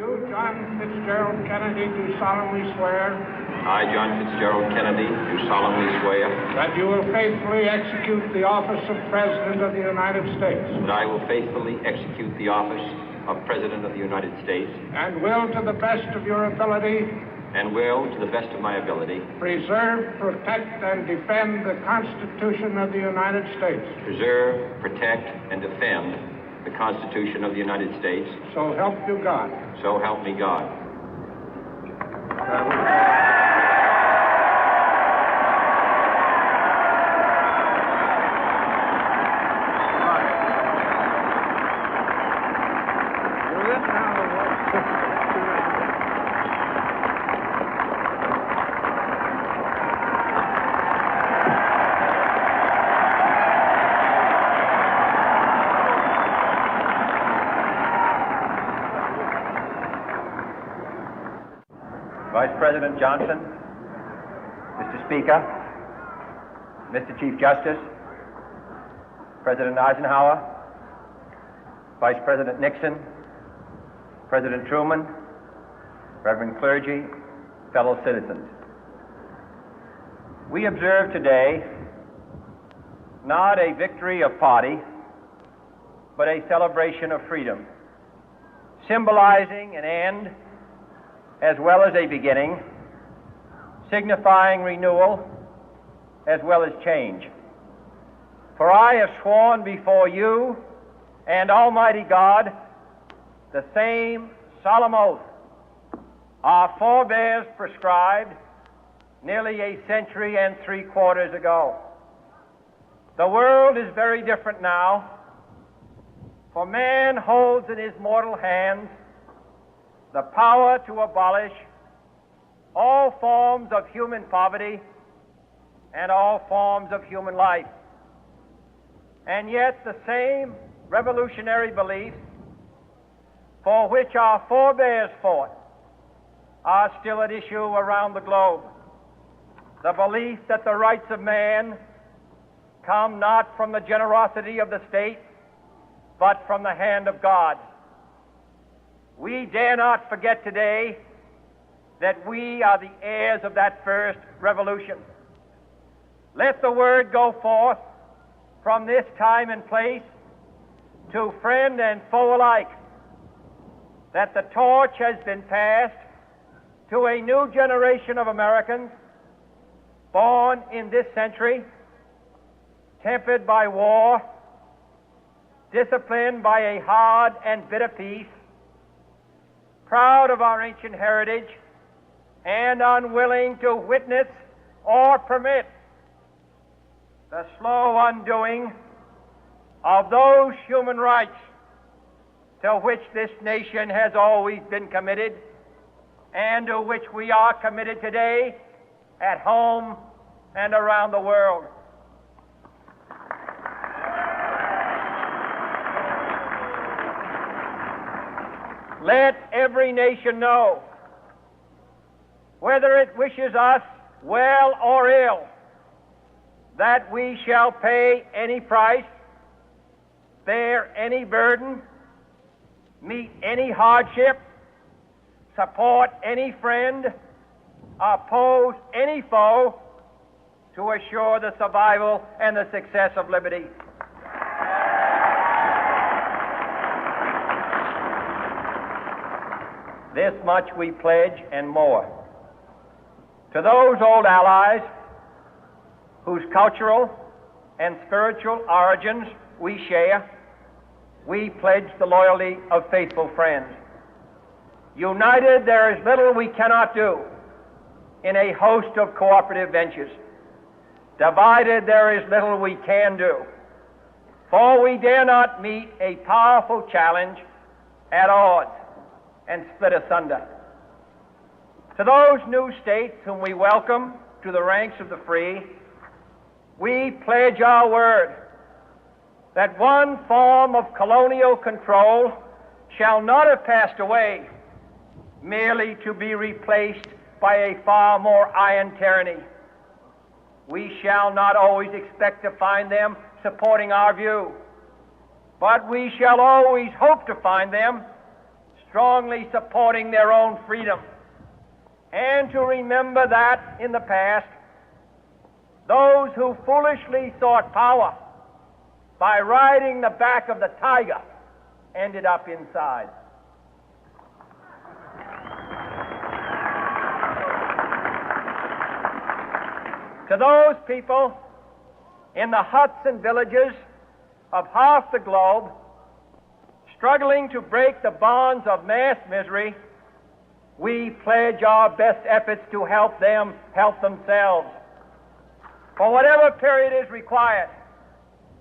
You, John Fitzgerald Kennedy, do solemnly swear. I, John Fitzgerald Kennedy, do solemnly swear. That you will faithfully execute the office of President of the United States. That I will faithfully execute the office of President of the United States. And will, to the best of your ability. And will, to the best of my ability. Preserve, protect, and defend the Constitution of the United States. Preserve, protect, and defend the Constitution of the United States. So help you God. So help me God. Vice President Johnson, Mr. Speaker, Mr. Chief Justice, President Eisenhower, Vice President Nixon, President Truman, Reverend clergy, fellow citizens. We observe today not a victory of party, but a celebration of freedom, symbolizing an end as well as a beginning, signifying renewal as well as change. For I have sworn before you and Almighty God the same solemn oath our forebears prescribed nearly a century and 3/4 ago. The world is very different now, for man holds in his mortal hands the power to abolish all forms of human poverty and all forms of human life. And yet the same revolutionary beliefs for which our forebears fought are still at issue around the globe. The belief that the rights of man come not from the generosity of the state, but from the hand of God. We dare not forget today that we are the heirs of that first revolution. Let the word go forth from this time and place to friend and foe alike that the torch has been passed to a new generation of Americans born in this century, tempered by war, disciplined by a hard and bitter peace, proud of our ancient heritage, and unwilling to witness or permit the slow undoing of those human rights to which this nation has always been committed and to which we are committed today at home and around the world. Let every nation know, whether it wishes us well or ill, that we shall pay any price, bear any burden, meet any hardship, support any friend, oppose any foe to assure the survival and the success of liberty. This much we pledge and more. To those old allies whose cultural and spiritual origins we share, we pledge the loyalty of faithful friends. United, there is little we cannot do in a host of cooperative ventures. Divided, there is little we can do, for we dare not meet a powerful challenge at odds and split asunder. To those new states whom we welcome to the ranks of the free, we pledge our word that one form of colonial control shall not have passed away merely to be replaced by a far more iron tyranny. We shall not always expect to find them supporting our view, but we shall always hope to find them strongly supporting their own freedom, and to remember that in the past, those who foolishly sought power by riding the back of the tiger ended up inside. To those people in the huts and villages of half the globe struggling to break the bonds of mass misery, we pledge our best efforts to help them help themselves for whatever period is required,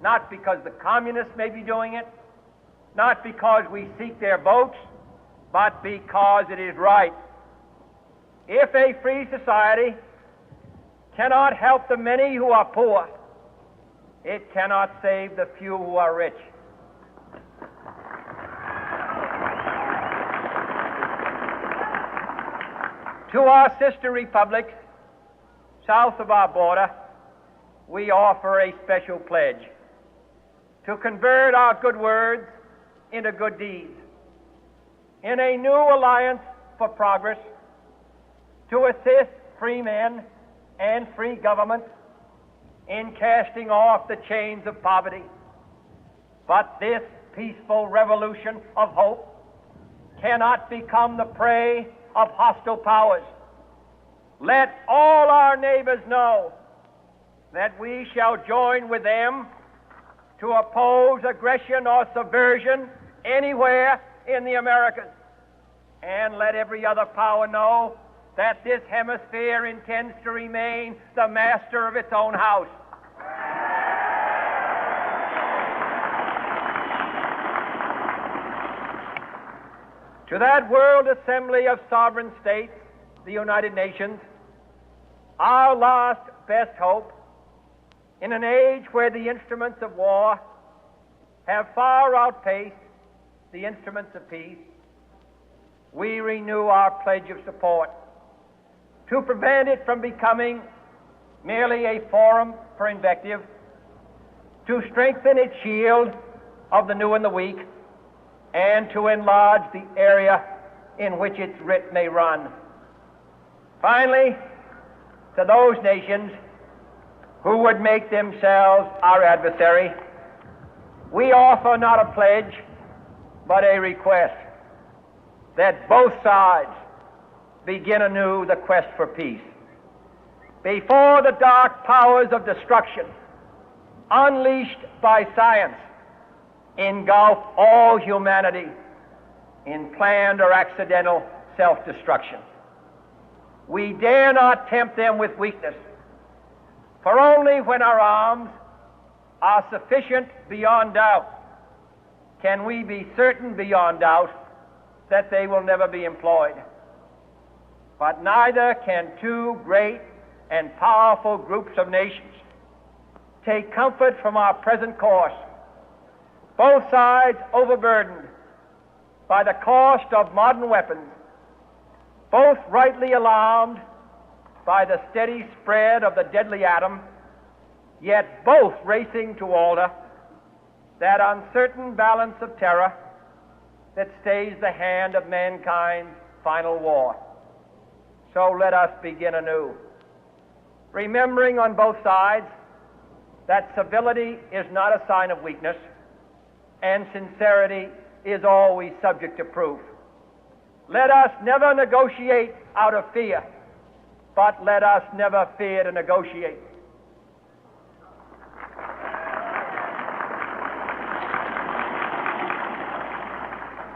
not because the communists may be doing it, not because we seek their votes, but because it is right. If a free society cannot help the many who are poor, it cannot save the few who are rich. To our sister republics south of our border, we offer a special pledge to convert our good words into good deeds, in a new alliance for progress, to assist free men and free governments in casting off the chains of poverty. But this peaceful revolution of hope cannot become the prey of hostile powers. Let all our neighbors know that we shall join with them to oppose aggression or subversion anywhere in the Americas. And let every other power know that this hemisphere intends to remain the master of its own house. To that world assembly of sovereign states, the United Nations, our last best hope, in an age where the instruments of war have far outpaced the instruments of peace, we renew our pledge of support to prevent it from becoming merely a forum for invective, to strengthen its shield of the new and the weak, and to enlarge the area in which its writ may run. Finally, to those nations who would make themselves our adversary, we offer not a pledge, but a request that both sides begin anew the quest for peace. Before the dark powers of destruction, unleashed by science, engulf all humanity in planned or accidental self-destruction, we dare not tempt them with weakness, for only when our arms are sufficient beyond doubt can we be certain beyond doubt that they will never be employed. But neither can two great and powerful groups of nations take comfort from our present course, both sides overburdened by the cost of modern weapons, both rightly alarmed by the steady spread of the deadly atom, yet both racing to alter that uncertain balance of terror that stays the hand of mankind's final war. So let us begin anew, remembering on both sides that civility is not a sign of weakness, and sincerity is always subject to proof. Let us never negotiate out of fear, but let us never fear to negotiate.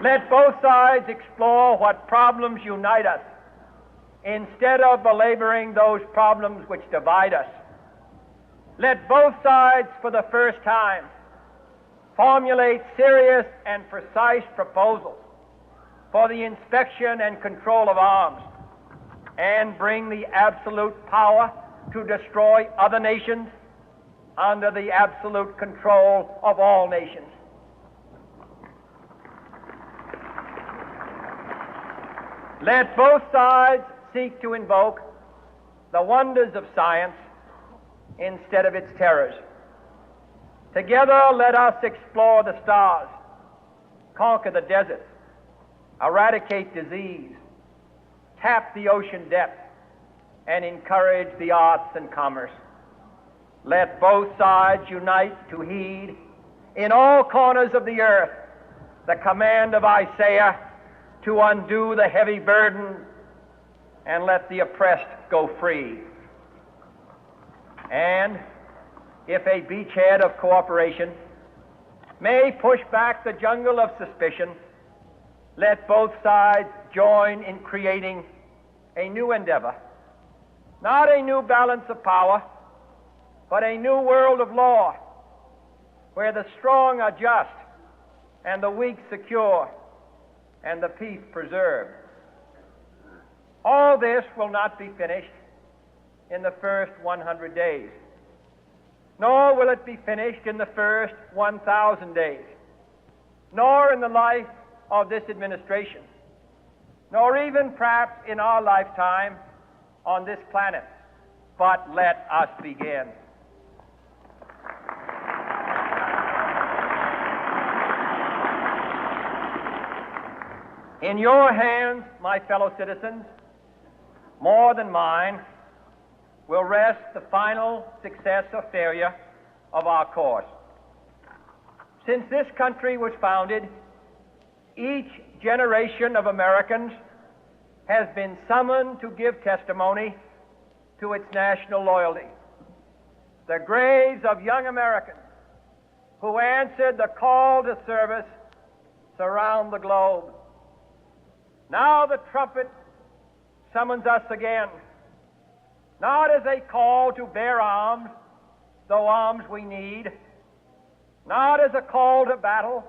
Let both sides explore what problems unite us, instead of belaboring those problems which divide us. Let both sides, for the first time, formulate serious and precise proposals for the inspection and control of arms, and bring the absolute power to destroy other nations under the absolute control of all nations. Let both sides seek to invoke the wonders of science instead of its terrors. Together, let us explore the stars, conquer the deserts, eradicate disease, tap the ocean depths, and encourage the arts and commerce. Let both sides unite to heed in all corners of the earth the command of Isaiah to undo the heavy burden and let the oppressed go free. And if a beachhead of cooperation may push back the jungle of suspicion, let both sides join in creating a new endeavor, not a new balance of power, but a new world of law, where the strong are just and the weak secure and the peace preserved. All this will not be finished in the first 100 days, nor will it be finished in the first 1,000 days, nor in the life of this administration, nor even perhaps in our lifetime on this planet. But let us begin. In your hands, my fellow citizens, more than mine, will rest the final success or failure of our course. Since this country was founded, each generation of Americans has been summoned to give testimony to its national loyalty. The graves of young Americans who answered the call to service surround the globe. Now the trumpet summons us again, not as a call to bear arms, though arms we need, not as a call to battle,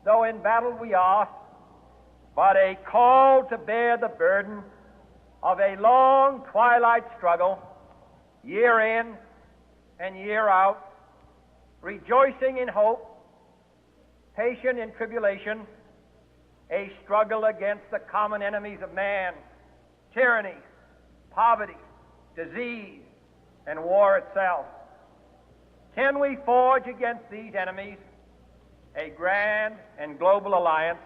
though in battle we are, but a call to bear the burden of a long twilight struggle, year in and year out, rejoicing in hope, patient in tribulation, a struggle against the common enemies of man, tyranny, poverty, disease, and war itself. Can we forge against these enemies a grand and global alliance,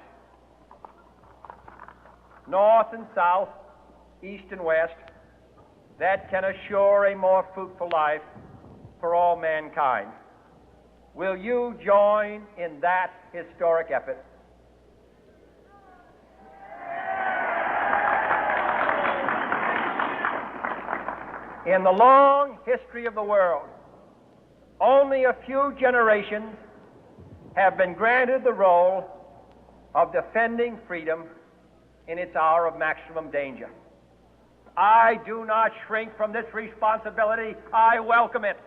north and south, east and west, that can assure a more fruitful life for all mankind? Will you join in that historic effort? In the long history of the world, only a few generations have been granted the role of defending freedom in its hour of maximum danger. I do not shrink from this responsibility. I welcome it.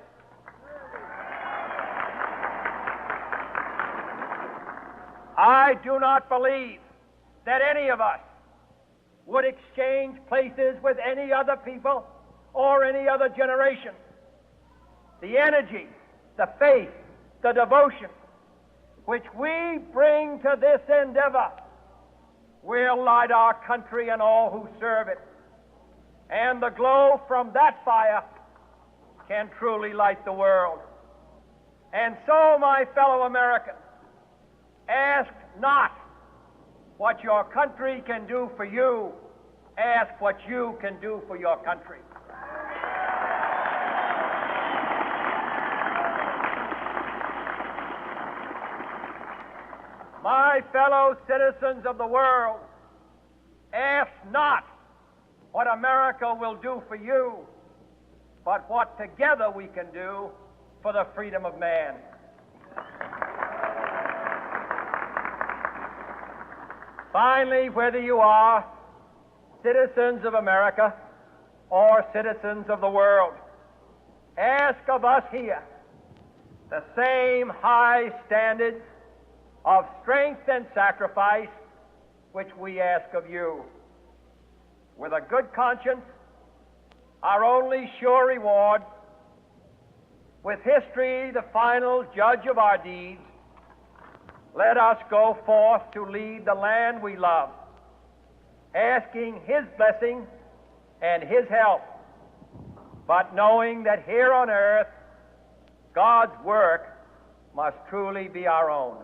I do not believe that any of us would exchange places with any other people or any other generation. The energy, the faith, the devotion which we bring to this endeavor will light our country and all who serve it. And the glow from that fire can truly light the world. And so, my fellow Americans, ask not what your country can do for you, ask what you can do for your country. My fellow citizens of the world, ask not what America will do for you, but what together we can do for the freedom of man. Finally, whether you are citizens of America or citizens of the world, ask of us here the same high standards of strength and sacrifice which we ask of you. With a good conscience, our only sure reward, with history the final judge of our deeds, let us go forth to lead the land we love, asking His blessing and His help, but knowing that here on earth, God's work must truly be our own.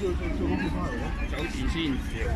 有電先。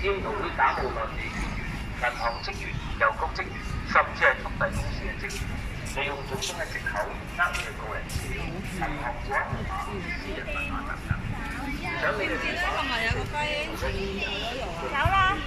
要同會假冒內地官員、銀行職員、郵局職員，甚至係速遞公司嘅職員，利用種種嘅藉口呃你嘅個人資料、銀行戶口號碼、私人密碼等等。想你哋今日有個飛，有啦。